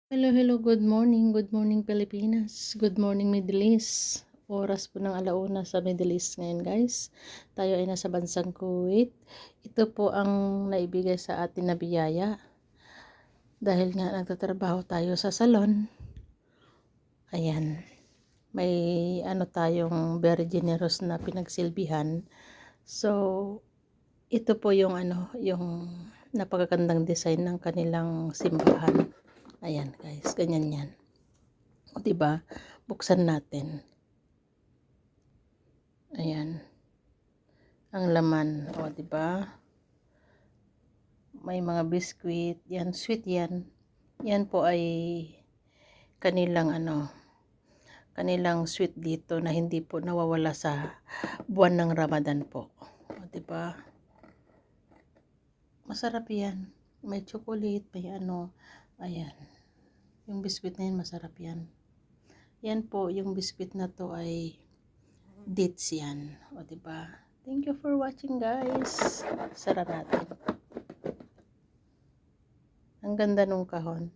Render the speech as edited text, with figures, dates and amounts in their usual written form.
Hello, hello, good morning Pilipinas, good morning Middle East. Oras po ng alauna sa Middle East ngayon guys. Tayo ay nasa bansang Kuwait. Ito po ang naibigay sa atin na biyaya. Dahil nga nagtatrabaho tayo sa salon. Ayan. May tayong very generous na pinagsilbihan. So, ito po yung yung napakagandang design ng kanilang simbahan. Ayan guys, ganyan yan. O diba? Buksan natin. Ayan. Ang laman, o diba? May mga biskwit, yan sweet yan. Yan po ay kanilang kanilang sweet dito na hindi po nawawala sa buwan ng Ramadan po. O diba? Masarap yan. May chocolate, may ayan. Yung biskwit na yan, masarap yan. Yan po, yung biskwit na to ay dates yan. O diba? Thank you for watching guys. Sara natin. Ang ganda nung kahon.